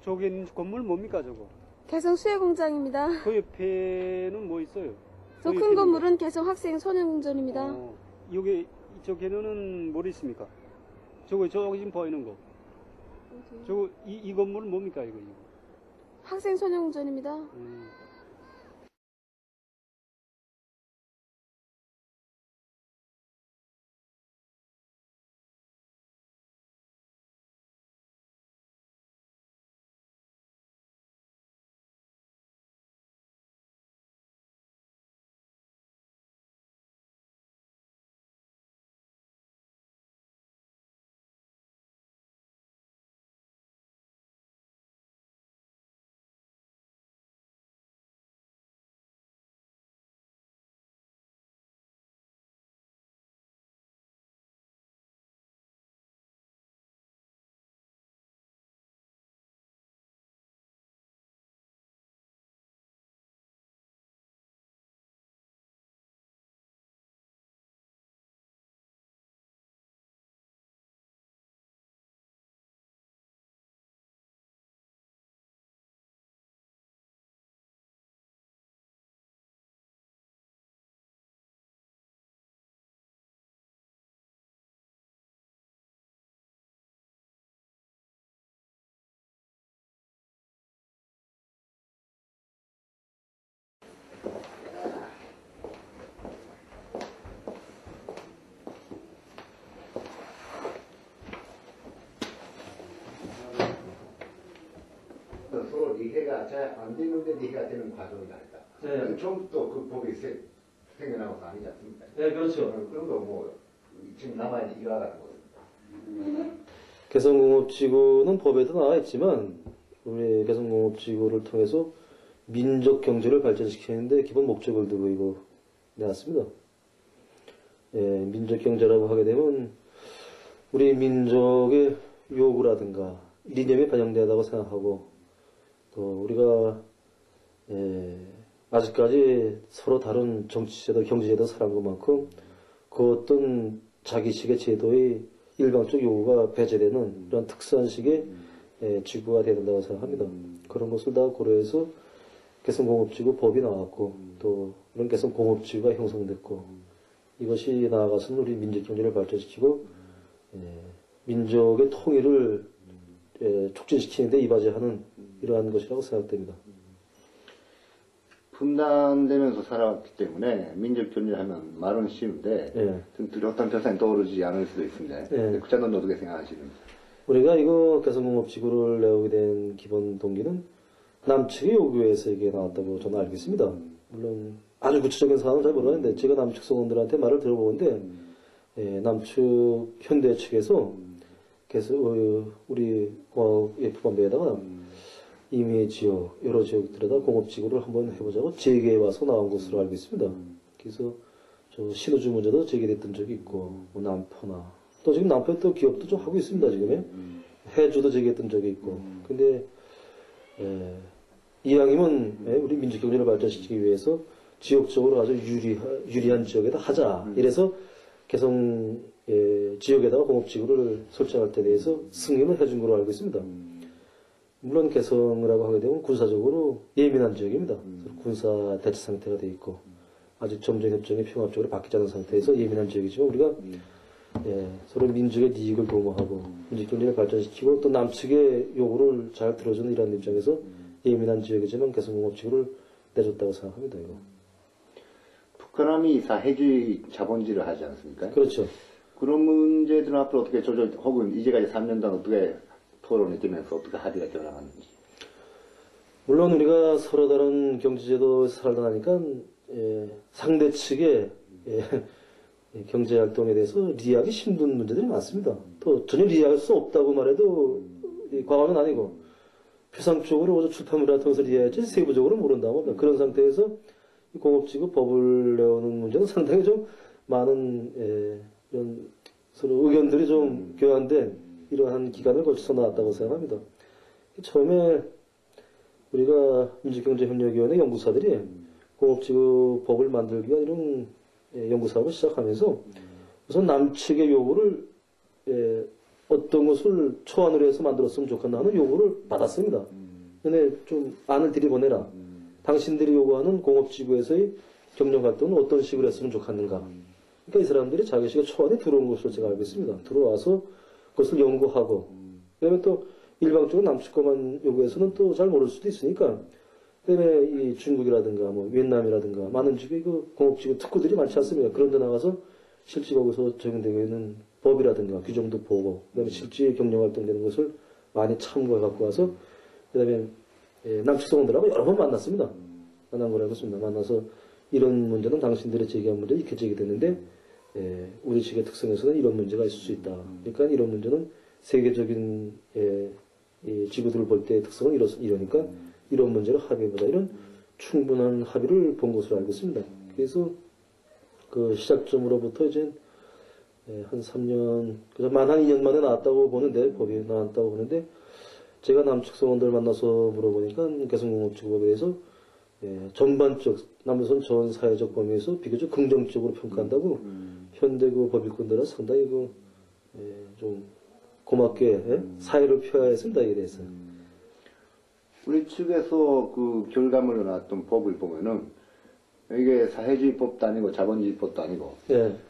저기 있는 건물 뭡니까 저거? 개성 수혜공장입니다. 그 옆에는 뭐 있어요? 저 큰 건물은 개성 학생 소년공전입니다. 여기 이쪽에는 뭐 있습니까? 저기 지금 보이는 거. 저거 이 건물은 뭡니까 이거? 학생 소년공전입니다. 서로 이해가 잘 안 되는데 이해가 되는 과정이 아니다. 네. 처음부터 그 법이 생겨나는 거 아니지 않습니까? 네, 그렇죠. 그런 거 뭐 지금 남아있는 이와 같은 거입니다. 개성공업지구는 법에도 나와 있지만 우리 개성공업지구를 통해서 민족 경제를 발전시키는데 기본 목적을 두고 이거 내놨습니다. 예, 민족 경제라고 하게 되면 우리 민족의 요구라든가 이념이 반영되다고 생각하고 또 우리가 아직까지 서로 다른 정치제도, 경제제도 살아온 것만큼 그 어떤 자기식의 제도의 일방적 요구가 배제되는 그런 특수한 식의 지구가 되어야 된다고 생각합니다. 그런 것을 다 고려해서 개성공업지구 법이 나왔고 또 이런 개성공업지구가 형성됐고 이것이 나아가서는 우리 민족경제를 발전시키고 민족의 통일을 촉진시키는 데 이바지하는 이러한 것이라고 생각됩니다. 분단되면서 살아왔기 때문에 민족 견제하면 말은 쉬운데 좀 뚜렷한 표상이 떠오르지 않을 수도 있습니다. 구자는 어떻게 생각하시는지? 우리가 이거 개성공업지구를 내오게 된 기본 동기는 남측의 요구에서 이게 나왔다고 저는 알고 있습니다. 물론 아주 구체적인 상황은 잘 모르겠는데 제가 남측 성원들한테 말을 들어보는데 남측 현대 측에서 우리 F반배에다가 임해 지역, 여러 지역들에다 공업지구를 한번 해보자고 제기해 와서 나온 것으로 알고 있습니다. 그래서 저 신호주 문제도 제기됐던 적이 있고, 뭐 남포나, 또 지금 남포에 또 기업도 좀 하고 있습니다, 지금. 해주도 제기했던 적이 있고. 근데, 이왕이면 우리 민족경제를 발전시키기 위해서 지역적으로 아주 유리한 지역에다 하자. 이래서 개성 지역에다가 공업지구를 설정할 때 대해서 승인을 해준 걸로 알고 있습니다. 물론 개성이라고 하게 되면 군사적으로 예민한 지역입니다. 군사 대치 상태가 돼 있고 아직 점정협정이 평화적으로 바뀌지 않은 상태에서 예민한 지역이지만 우리가 서로 민족의 이익을 도모하고 민족경제를 발전시키고 또 남측의 요구를 잘 들어주는 이런 입장에서 예민한 지역이지만 개성공업지구를 내줬다고 생각합니다. 이거. 북한함이 사회주의 자본주의를 하지 않습니까? 그렇죠. 그런 문제들은 앞으로 어떻게 혹은 이제까지 3년 동안 어떻게 토론이 되면서 어떻게 합의가 되어나갔는지. 물론 우리가 서로 다른 경제제도 살다 나니까 상대 측의 경제활동에 대해서 리하기 힘든 문제들이 많습니다. 또 전혀 리하할 수 없다고 말해도 과언은 아니고 표상적으로 출판물을 통해서 리하할지 세부적으로 모른다고 합니다. 그런 상태에서 공업지구 법을 내오는 문제는 상당히 좀 많은 이런 서로 의견들이 좀 교환된 이러한 기간을 거쳐서 나왔다고 생각합니다. 처음에 우리가 민족경제협력위원회 연구사들이 공업지구 법을 만들기 위한 이런 연구사업을 시작하면서 우선 남측의 요구를 어떤 것을 초안으로 해서 만들었으면 좋겠나 하는 요구를 받았습니다. 근데 좀 안을 들이보내라. 당신들이 요구하는 공업지구에서의 경영활동은 어떤 식으로 했으면 좋겠는가. 그러니까 이 사람들이 자기식의 초안에 들어온 것으로 제가 알고 있습니다. 들어와서 그것을 연구하고, 그 다음에 또 일방적으로 남측과만 요구해서는 또 잘 모를 수도 있으니까, 그 다음에 이 중국이라든가 뭐 비엔남이라든가 많은 지구 그 공업지구 특구들이 많지 않습니까? 그런 데 나가서 실제 거기서 적용되고 있는 법이라든가 규정도 보고, 그 다음에 실제 경영활동 되는 것을 많이 참고해 갖고 와서, 그 다음에 남측 성원들하고 여러 번 만났습니다. 만난 거라고 했습니다. 만나서 이런 문제는 당신들의 제기한 문제 이렇게 제기됐는데 우리 측의 특성에서는 이런 문제가 있을 수 있다. 그러니까 이런 문제는 세계적인 이 지구들을 볼 때의 특성은 이러니까 이런 문제를 합의해보자. 이런 충분한 합의를 본 것으로 알고 있습니다. 그래서 그 시작점으로부터 이제 한 3년, 만 한 2년 만에 나왔다고 보는데, 법이 나왔다고 보는데, 제가 남측 성원들 만나서 물어보니까 개성공업지구법에 대해서 전반적 남조선 전 사회적 범위에서 비교적 긍정적으로 평가한다고 현대 그 법일꾼들은 상당히 좀 고맙게 사회를 표하했습니다. 이에 대해서. 우리 측에서 그 결과물로 나왔던 법을 보면은 이게 사회주의법도 아니고 자본주의법도 아니고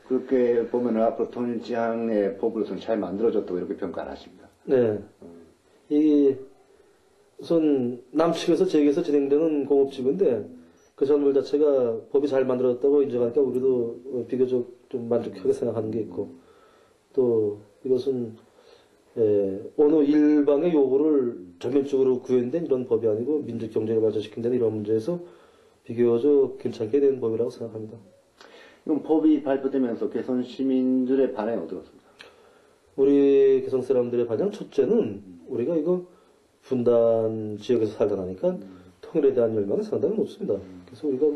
그렇게 보면은 앞으로 통일지향의 법으로서는 잘 만들어졌다고 이렇게 평가를 하십니다. 네. 이 우선 남측에서 제기해서 진행되는 공업지구인데 그 전물 자체가 법이 잘 만들어졌다고 인정하니까 우리도 비교적 좀 만족하게 생각하는 게 있고 또 이것은 어느 일방의 요구를 전면적으로 구현된 이런 법이 아니고 민족 경제를 발전시킨다는 이런 문제에서 비교적 괜찮게 된 법이라고 생각합니다. 이건 법이 발표되면서 개성 시민들의 반응이 어떻습니까? 우리 개성 사람들의 반응 첫째는 우리가 이거 분단 지역에서 살다 나니까 통일에 대한 열망이 상당히 높습니다. 그래서 우리가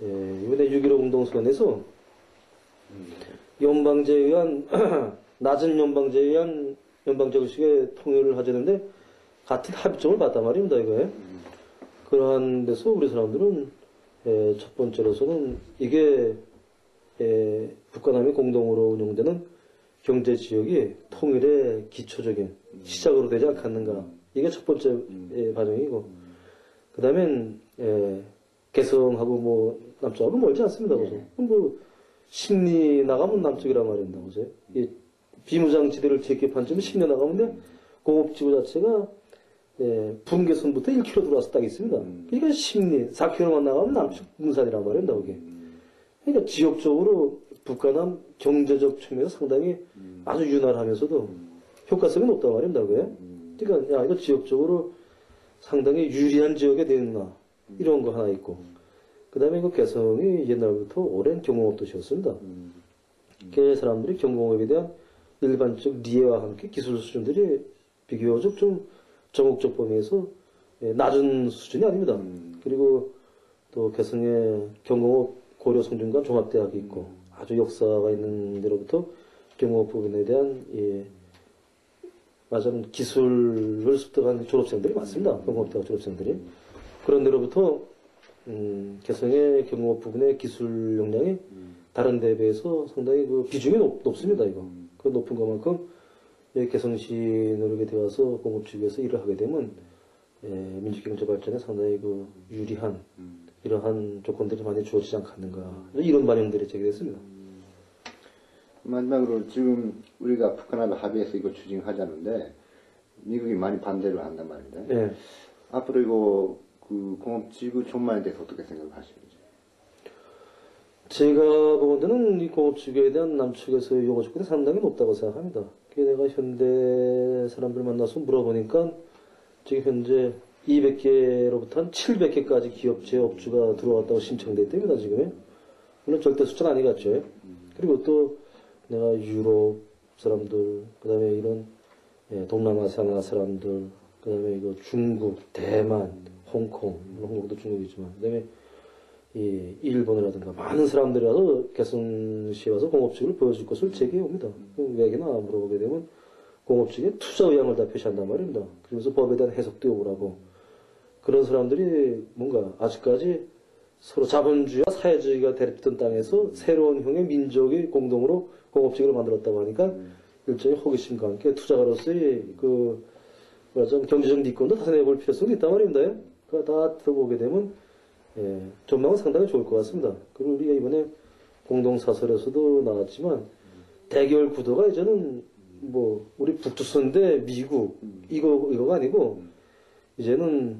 이번에 6.15 공동선언에서 연방제에 의한 낮은 연방제에 의한 연방제국식의 통일을 하자는데 같은 합의점을 봤단 말입니다. 이거에 그러한 데서 우리 사람들은 첫 번째로서는 이게 북한함이 공동으로 운영되는 경제지역이 통일의 기초적인 시작으로 되지 않겠는가. 이게 첫 번째 과정이고 그 다음엔 개성하고 뭐 남쪽하고 멀지 않습니다. 뭐 식리 나가면 남쪽이란 말입니다. 보세요. 이 비무장지대를 재개판 점에 식리 나가면 공업지구 자체가 분계선부터 1km 들어와서 딱 있습니다. 그러니까 식리 4km만 나가면 남쪽 문산이란 말입니다. 그게. 그러니까 지역적으로 북한함 경제적 측면에서 상당히 아주 유난하면서도 효과성이 높단 말입니다. 그게. 그러니까 야 이거 지역적으로 상당히 유리한 지역에 되는구나 이런 거 하나 있고 그 다음에 이거 개성이 옛날부터 오랜 경공업 도시였습니다. 그 사람들이 경공업에 대한 일반적 리해와 함께 기술 수준들이 비교적 좀 전국적 범위에서 낮은 수준이 아닙니다. 그리고 또 개성에 경공업 고려 성균관 종합대학이 있고 아주 역사가 있는 데로부터 경공업 부분에 대한 맞은 기술을 습득한 졸업생들이 많습니다. 경공업대학 졸업생들이. 그런 데로부터 개성의 경공업 부분의 기술 역량이 다른 데에 비해서 상당히 그 비중이 높습니다. 이거. 그 높은 것만큼 개성시 노력에 되어서 공업지구에서 일을 하게 되면 민주경제 발전에 상당히 그 유리한 이러한 조건들이 많이 주어지지 않겠는가. 이런 반영들이 제기됐습니다. 마지막으로 지금 우리가 북한하고 합의해서 이거 추진하자는데 미국이 많이 반대를 한단 말인데 앞으로 이거 그 공업지구 전망에 대해서 어떻게 생각하시는지? 제가 보건대는 이 공업지구에 대한 남측에서의 요구 조건이 상당히 높다고 생각합니다. 그게 내가 현대 사람들 만나서 물어보니까 지금 현재 200개로부터 한 700개까지 기업체 업주가 들어왔다고 신청돼 있답니다. 지금. 물론 절대 숫자는 아니겠죠. 그리고 또 내가 유럽 사람들, 그 다음에 이런 동남아시아 사람들, 그 다음에 이거 중국, 대만, 홍콩, 홍콩도 중국이지만, 그 다음에 이 일본이라든가 많은 사람들이 와서 개성시에 와서 공업지구를 보여줄 것을 제기해 옵니다. 왜냐나 물어보게 되면 공업지구에 투자 의향을 다 표시한단 말입니다. 그러면서 법에 대한 해석도 요구를 하고 그런 사람들이 뭔가 아직까지 서로 자본주의와 사회주의가 대립했던 땅에서 새로운 형의 민족이 공동으로 공업지구를 만들었다고 하니까 일종의 호기심과 함께 투자가로서의 뭐라죠, 경제적 리권도 다져내볼 필요성도 있단 말입니다. 그거 다 들어보게 되면, 전망은 상당히 좋을 것 같습니다. 그리고 우리가 이번에 공동사설에서도 나왔지만, 대결 구도가 이제는 우리 북두선 대 미국, 이거가 아니고, 이제는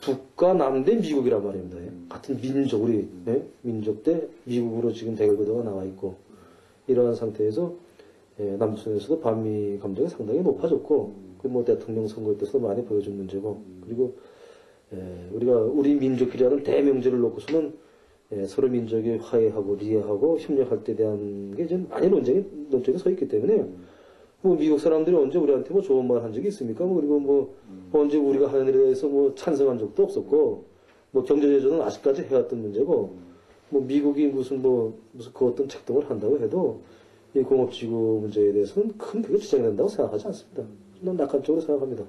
북과 남 대 미국이란 말입니다. 같은 민족, 우리, 민족 대 미국으로 지금 대결 구도가 나와 있고, 이러한 상태에서, 남순에서도 반미 감정이 상당히 높아졌고, 대통령 선거 때서도 많이 보여준 문제고, 그리고, 우리 민족끼리 하는 대명제를 놓고서는, 서로 민족이 화해하고, 리해하고, 협력할 때 대한 게 이제 많이 논쟁이 서 있기 때문에, 미국 사람들이 언제 우리한테 좋은 말 한 적이 있습니까? 그리고 언제 우리가 하는 일에 대해서 찬성한 적도 없었고, 경제제조는 아직까지 해왔던 문제고, 미국이 무슨 그 어떤 책동을 한다고 해도, 이 공업지구 문제에 대해서는 큰 크게 지장이 된다고 생각하지 않습니다. 난 낙관적으로 생각합니다.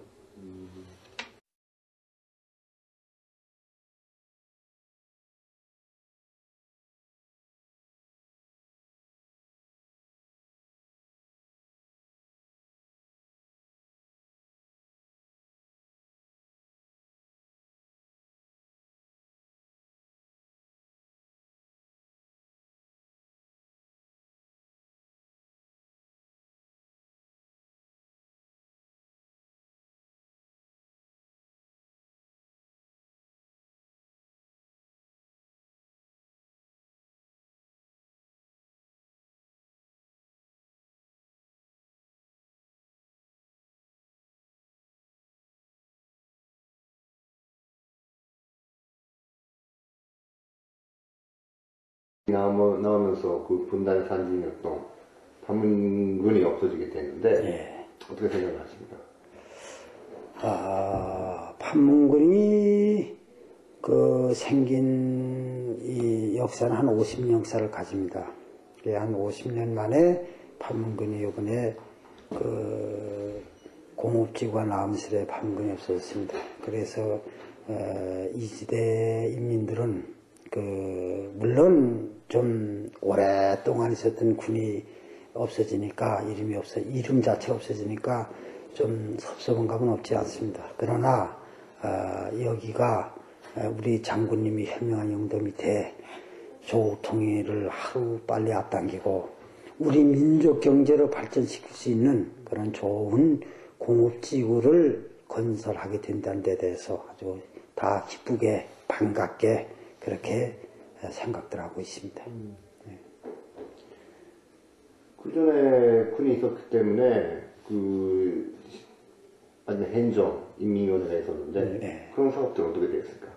나오면서 그 분단 산진협동 반문군이 없어지게 됐는데 어떻게 생각하십니까? 판문군이 생긴 이 역사는 한 50년 역사를 가집니다. 한 50년 만에 판문군이 이번에 공업지구가 나오면서 판문군이 없어졌습니다. 그래서 이지대 인민들은 물론 좀 오랫동안 있었던 군이 없어지니까 이름 자체가 없어지니까 좀 섭섭한 감은 없지 않습니다. 그러나 여기가 우리 장군님이 현명한 영도 밑에 조통일을 하루 빨리 앞당기고 우리 민족 경제를 발전시킬 수 있는 그런 좋은 공업지구를 건설하게 된다는 데 대해서 아주 다 기쁘게 반갑게 그렇게 생각들 하고 있습니다. 그 전에 군이 있었기 때문에 행정, 인민위원회가 있었는데 그런 사업들은 어떻게 되었을까?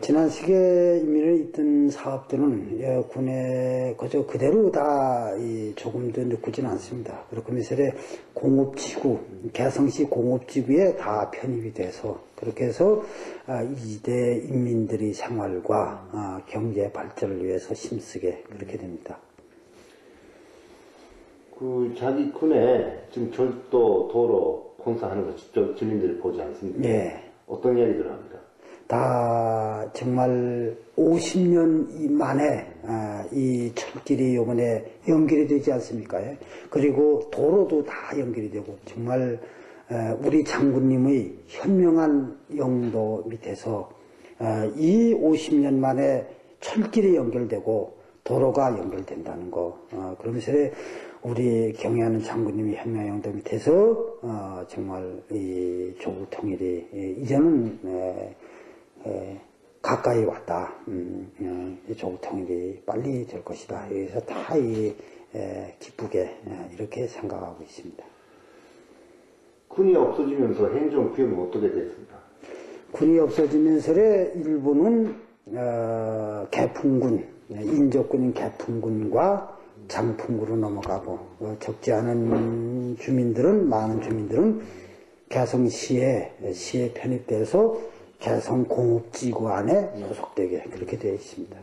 지난 시기에 인민위에 있던 사업들은 군에 그대로 다 조금도 느끼지는 않습니다. 그렇고 미설에 공업지구, 개성시 공업지구에 다 편입이 돼서 그렇게 해서 이대 인민들의 생활과 경제 발전을 위해서 힘쓰게 그렇게 됩니다. 자기 군에 지금 절도, 도로, 공사하는 거 직접 주민들이 보지 않습니까? 어떤 이야기들을 합니까? 다 정말 50년 만에 이 철길이 이번에 연결이 되지 않습니까? 그리고 도로도 다 연결이 되고 정말 우리 장군님의 현명한 영도 밑에서 이 50년 만에 철길이 연결되고 도로가 연결된다는 거. 그러면서 우리 경애하는 장군님이 현명한 영도 밑에서 정말 이 조국통일이 이제는 가까이 왔다. 이 조국통일이 빨리 될 것이다. 그래서 다 기쁘게 이렇게 생각하고 있습니다. 군이 없어지면서 행정구역은 어떻게 됐습니까? 군이 없어지면서 일부는 개풍군, 인적군인 개풍군과 장풍구로 넘어가고 적지 않은 주민들은 많은 주민들은 개성시에 편입돼서 개성공업지구 안에 소속되게 그렇게 되어 있습니다.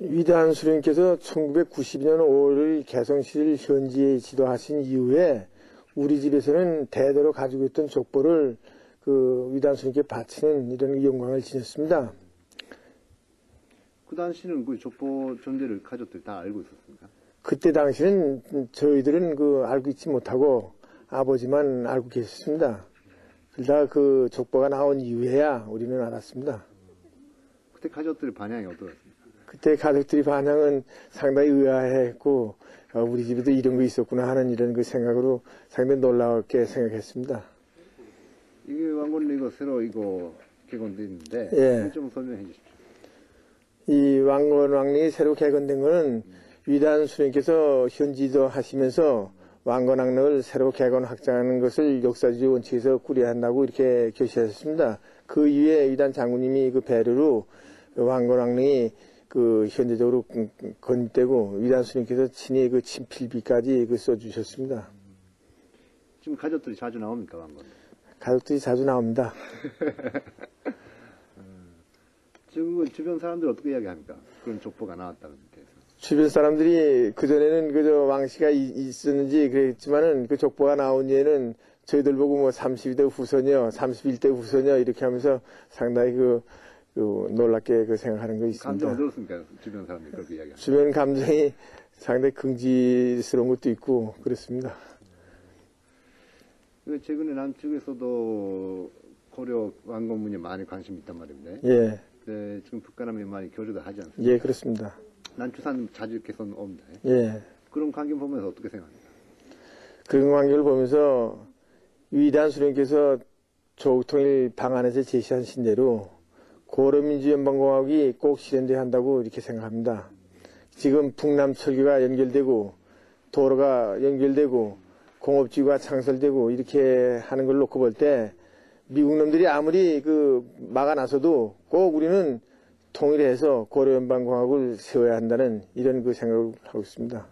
위대한 수령께서 1992년 5월 개성시를 현지에 지도하신 이후에 우리 집에서는 대대로 가지고 있던 족보를 그 위대한 수령께 바치는 이런 영광을 지녔습니다. 그 당시는 그 족보 존재를 가족들이 다 알고 있었습니까? 그때 당시는 저희들은 그 알고 있지 못하고 아버지만 알고 계셨습니다. 그러다 그 족보가 나온 이후에야 우리는 알았습니다. 그때 가족들의 반향이 어떠셨습니까? 그때 가족들이 반응은 상당히 의아해했고 우리 집에도 이런 거 있었구나 하는 이런 그 생각으로 상당히 놀랍게 생각했습니다. 이게 왕건리 이거 새로 이거 개건됐는데 예. 좀 설명해 주십시오. 이 왕건왕릉이 새로 개건된 것은 위대한 수령께서 현지도 하시면서 왕건왕릉을 새로 개건 확장하는 것을 역사주의 원칙에서 꾸려야 한다고 이렇게 결시하셨습니다. 그 이후에 위대한 장군님이 그 배려로 왕건왕릉이 그 현대적으로 건립되고 위대한 수령께서 친히 그 친필비까지 그 써주셨습니다. 지금 가족들이 자주 나옵니까 왕건? 가족들이 자주 나옵니다. 지금 주변 사람들 어떻게 이야기합니까? 그런 족보가 나왔다는 데서. 주변 사람들이 그전에는 그저 왕씨가 있었는지 그랬지만은 그 족보가 나온 뒤에는 저희들 보고 뭐 32대 후손이요, 31대 후손이요 이렇게 하면서 상당히 그 놀랍게 그 생각하는 거 있습니다. 감정 어떻습니까? 주변 사람들이 그렇게 이야기합니다. 주변 감정이 상당히 긍지스러운 것도 있고 그렇습니다. 최근에 남쪽에서도 고려 왕건 문에 많이 관심이 있단 말인데. 예, 네, 지금 북한하고 많이 교류도 하지 않습니까? 예, 그렇습니다. 남추산 자주 이렇게 옵니다. 예. 그런 관계 보면서 어떻게 생각합니까? 그런 관계를 보면서 위대한 수령께서 조국통일 방안에서 제시한 신대로 고려민주연방공화국이 꼭 실현돼야 한다고 이렇게 생각합니다. 지금 북남철교가 연결되고 도로가 연결되고 공업지구가 창설되고 이렇게 하는 걸 놓고 볼 때 미국 놈들이 아무리 그 막아나서도 꼭 우리는 통일해서 고려연방공화국을 세워야 한다는 이런 그 생각을 하고 있습니다.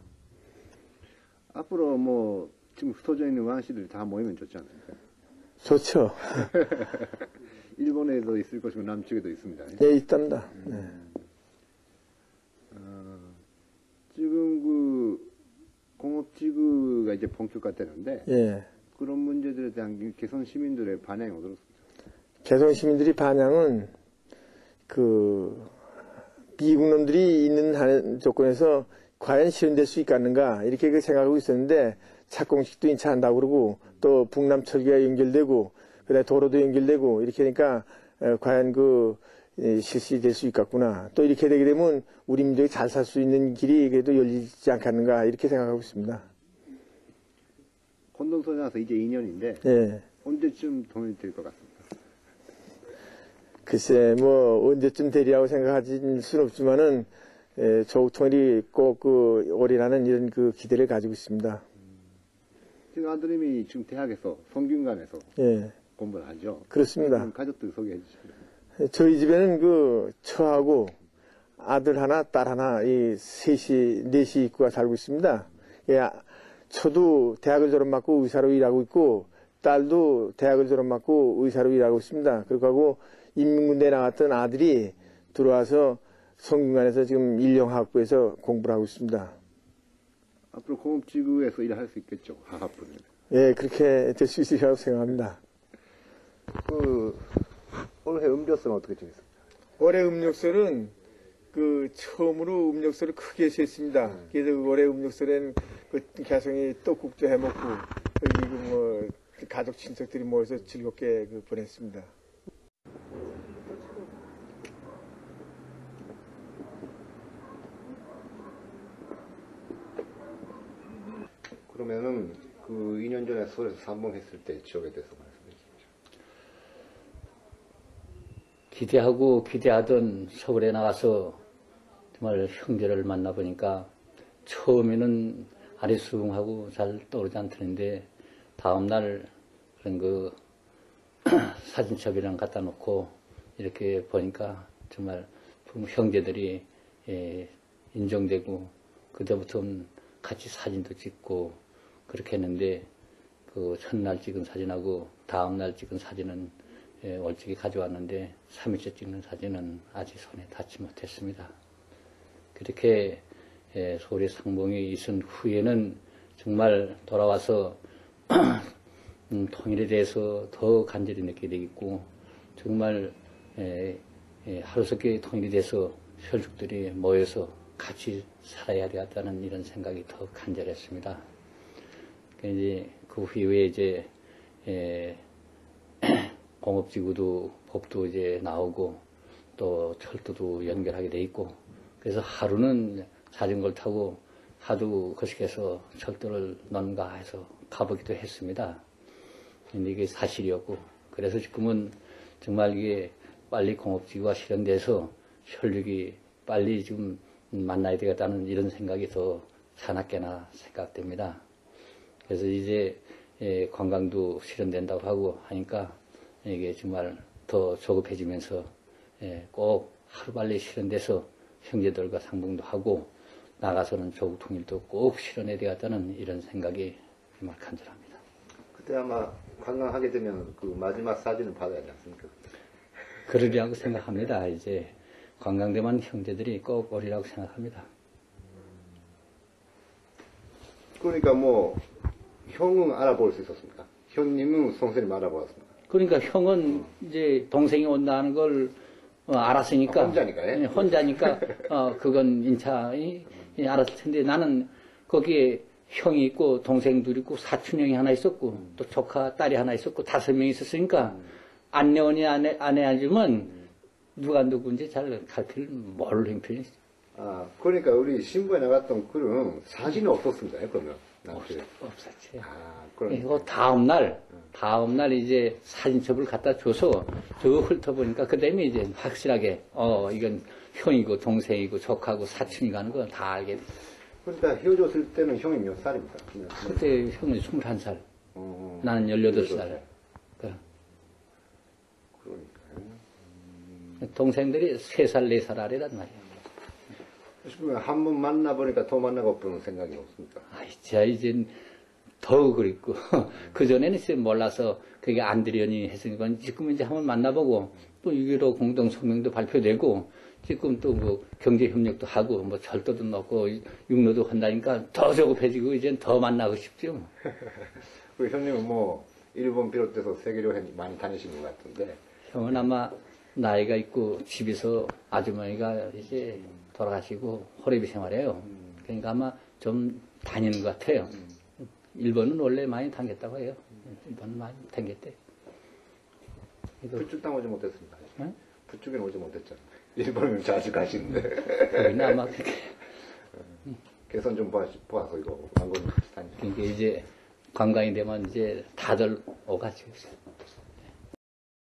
앞으로 뭐 지금 흩어져 있는 왕씨들이 다 모이면 좋지 않습니까? 좋죠. 일본에도 있을 것이고 남쪽에도 있습니다. 예, 있답니다. 네. 지금 그 공업지구가 이제 본격화되는데 예. 그런 문제들에 대한 개성 시민들의 반응이 어떻습니까? 개성 시민들이 반향은 그 미국 놈들이 있는 조건에서 과연 실현될 수 있겠는가 이렇게 그 생각하고 있었는데 착공식도 인차한다고 그러고 또 북남철교가 연결되고 그다음에 도로도 연결되고 이렇게 하니까 과연 그 실시될 수 있겠구나. 또 이렇게 되게 되면 우리 민족이 잘 살 수 있는 길이 그래도 열리지 않겠는가 이렇게 생각하고 있습니다. 혼동선에 와서 이제 2년인데 예. 언제쯤 통일될 것 같습니까? 글쎄 뭐 언제쯤 되리라고 생각하실 수는 없지만은 조국 통일이 꼭 그 오리라는 이런 그 기대를 가지고 있습니다. 지금 아드님이 지금 대학에서 성균관에서 예. 공부를 하죠. 그렇습니다. 가족들 소개해 주시죠. 저희 집에는 그 처하고 아들 하나, 딸 하나, 이 넷이 식구가 살고 있습니다. 예, 처도 대학을 졸업하고 의사로 일하고 있고, 딸도 대학을 졸업하고 의사로 일하고 있습니다. 그리고 인민군대에 나갔던 아들이 들어와서 성균관에서 지금 일용학부에서 공부를 하고 있습니다. 앞으로 공업지구에서 일할 수 있겠죠, 하하분은. 예, 그렇게 될 수 있으리라고 생각합니다. 올해 음료수는 어떻게 지냈습니까? 올해 음력설은 그 처음으로 음력설을 크게 셌습니다. 그래서 올해 음력설에는 그 개성이 떡국도 해먹고 그리고 뭐 가족 친척들이 모여서 즐겁게 그 보냈습니다. 그러면은 그 2년 전에 서울에서 삼봉했을 때 지역에 대해서 말씀해 주십시오. 기대하고 기대하던 서울에 나가서 정말 형제를 만나보니까 처음에는 아리수긍하고 잘 떠오르지 않더는데 다음날 그런 그 사진첩이랑 갖다 놓고 이렇게 보니까 정말 형제들이 인정되고 그때부터는 같이 사진도 찍고 그렇게 했는데 그 첫날 찍은 사진하고 다음날 찍은 사진은 월찍이 가져왔는데 3일째 찍는 사진은 아직 손에 닿지 못했습니다. 그렇게 소리 상봉이 있은 후에는 정말 돌아와서 통일에 대해서 더 간절히 느끼게 되겠고 정말 하루속히 통일이 돼서 혈족들이 모여서 같이 살아야 되겠다는 이런 생각이 더 간절했습니다. 이제 그 후에 이제 공업지구도 법도 이제 나오고 또 철도도 연결하게 돼 있고 그래서 하루는 자전거를 타고 하도 거식해서 철도를 넣는가 해서 가보기도 했습니다. 근데 이게 사실이었고 그래서 지금은 정말 이게 빨리 공업지구가 실현돼서 혈육이 빨리 좀 만나야 되겠다는 이런 생각이 더 사납게나 생각됩니다. 그래서 이제 관광도 실현된다고 하고 하니까 이게 정말 더 조급해지면서 꼭 하루빨리 실현돼서 형제들과 상봉도 하고 나가서는 조국 통일도 꼭 실현해야 되겠다는 이런 생각이 정말 간절합니다. 그때 아마 관광하게 되면 그 마지막 사진을 받아야 하지 않습니까? 그러리라고 생각합니다. 이제 관광대만 형제들이 꼭 오리라고 생각합니다. 그러니까 뭐 형은 알아볼 수 있었습니까? 형님은 선생님 알아보았습니까? 그러니까 형은 이제 동생이 온다는 걸 알았으니까 혼자니까요? 혼자니까 그건 인차이 알았을 텐데 나는 거기에 형이 있고 동생들이 있고 사촌형이 하나 있었고 또 조카 딸이 하나 있었고 5명이 있었으니까 안내원이 안 해주면 누가 누구인지 잘 갈피를 모를 형편이 아, 그러니까 우리 신부에 나갔던 그런 사진이 없었습니다. 그러면 없었지. 아, 그리고 다음날 이제 사진첩을 갖다 줘서 저 훑어보니까 그 다음에 이제 확실하게 이건 형이고 동생이고 조카고 사촌이고 하는 건 다 알게 돼. 그러니까 헤어졌을 때는 형이 몇 살입니까? 그때 형은 21살, 나는 18살. 동생들이 3살, 4살 아래란 말이야. 한 번 만나보니까 더 만나고 싶은 생각이 없습니까? 이젠 더 그립고, 그전에는 이제 몰라서 그게 안 되려니 했으니까 지금 이제 한번 만나보고, 또 6.15 공동성명도 발표되고, 지금 또 뭐 경제협력도 하고, 뭐 철도도 넣고, 육로도 한다니까 더 조급해지고, 이젠 더 만나고 싶죠. 우리 형님은 뭐, 일본 비롯해서 세계로 많이 다니시는 것 같은데. 형은 아마 나이가 있고 집에서 아주머니가 이제 돌아가시고 호래비 생활해요. 그러니까 아마 좀 다니는 것 같아요. 일본은 원래 많이 다녔다고 해요. 일본은 많이 다녔대. 부축 당하지 못했습니다. 응? 부축에는 오지 못했잖아요. 일본은 자주 가시는데. 거기는 아마 그렇게. 개선 좀 보아서 이거 관광 같이 다니죠. 그러니까 이제 관광이 되면 이제 다들 오가지고 있어요.